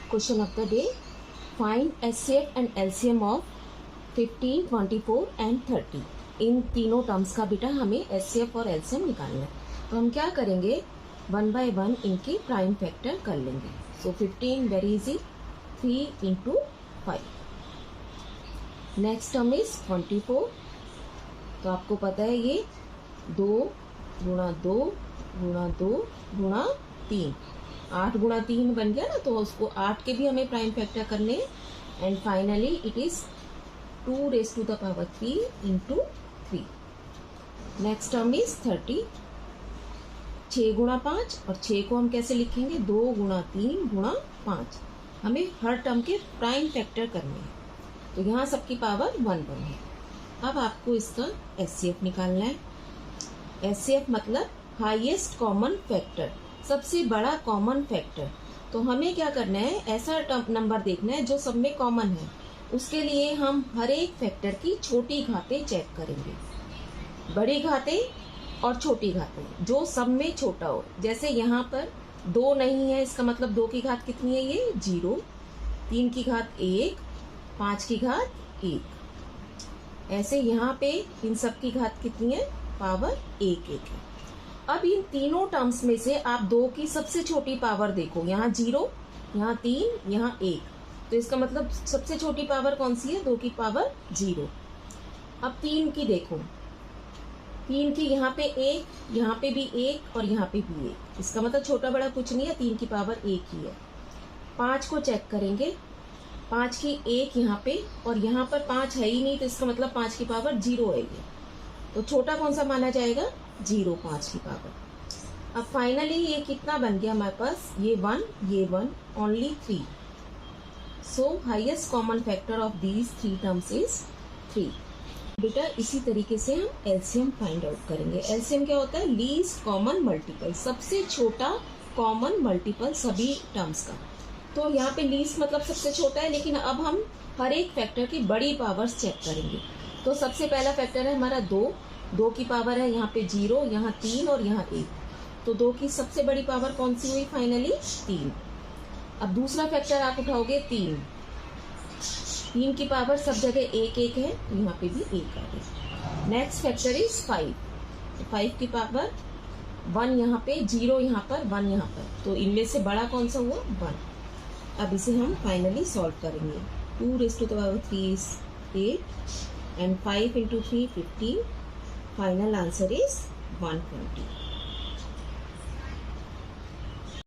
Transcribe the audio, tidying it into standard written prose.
Question of the day, find HCF and LCM of 15, 24 and 30। इन तीनों terms का बेटा हमें HCF और LCM निकालना है। तो हम क्या करेंगे, 1 by 1 इनकी प्राइम फैक्टर कर लेंगे। सो 15 very easy, 3 into 5। Next term is 24। तो आपको पता है ये 2 गुणा 2 गुणा 2 गुणा 3, 8 गुणा 3 बन गया ना, तो उसको 8 के भी हमें प्राइम फैक्टर करने हैं। And finally it is 2 raised to the power 3 into 3। Next term is 30, 6 गुणा 5, और 6 को हम कैसे लिखेंगे, 2 गुणा 3 गुणा 5। हमें हर टर्म के प्राइम फैक्टर करने हैं, तो यहाँ सबकी पावर 1 है। अब आपको इसका HCF निकालना है। HCF मतलब हाईएस्ट कॉमन फैक्टर, सबसे बड़ा कॉमन फैक्टर। तो हमें क्या करना है, ऐसा नंबर देखना है जो सब में कॉमन है। उसके लिए हम हर एक फैक्टर की छोटी घातें चेक करेंगे, बड़ी घातें और छोटी घातें, जो सब में छोटा हो। जैसे यहाँ पर 2 नहीं है, इसका मतलब 2 की घात कितनी है, ये 0, 3 की घात 1, 5 की घात 1। ऐसे यहाँ पे इन सब की घात कितनी है, पावर 1 है। अब इन तीनों टर्म्स में से आप 2 की सबसे छोटी पावर देखो, यहाँ 0, यहाँ 3, यहाँ 1। तो इसका मतलब सबसे छोटी पावर कौन सी है, 2 की पावर 0। अब 3 की देखो, 3 की यहाँ पे 1, यहाँ पे भी 1 और यहाँ पे भी 1। इसका मतलब छोटा बड़ा कुछ नहीं है, 3 की पावर 1 ही है। 5 को चेक करेंगे, 5 की 1 यहाँ पे, और यहाँ पर 5 है ही नहीं, तो इसका मतलब 5 की पावर 0 है ये। तो छोटा कौन सा माना जाएगा, 0, 5 की पावर। अब फाइनली ये कितना बन गया हमारे पास, ये 1, only 3। So highest common factor of these 3 terms is 3। बेटा इसी तरीके से हम LCM फाइंड आउट करेंगे। LCM क्या होता है, लीस्ट कॉमन मल्टीपल, सबसे छोटा कॉमन मल्टीपल सभी टर्म्स का। तो यहाँ पे लीस्ट मतलब सबसे छोटा है, लेकिन अब हम हर एक फैक्टर की बड़ी पावर्स चेक करेंगे। तो सबसे पहला फैक्टर है हमारा 2 की पावर है यहाँ पे 0, यहाँ 3 और यहाँ 1। तो 2 की सबसे बड़ी पावर कौन सी हुई, फाइनली 3। अब दूसरा फैक्टर आप उठाओगे 3 की पावर सब जगह 1 है, यहाँ पे भी 1 आ गई। नेक्स्ट फैक्टर इज 5 की पावर 1 यहाँ पे, 0 यहाँ पर, 1 यहाँ पर। तो इनमें से बड़ा कौन सा हुआ, 1। अब इसे हम फाइनली सॉल्व करेंगे। 2 raised to the power 3 is 8 and 5 into 3 15। Final answer is 120।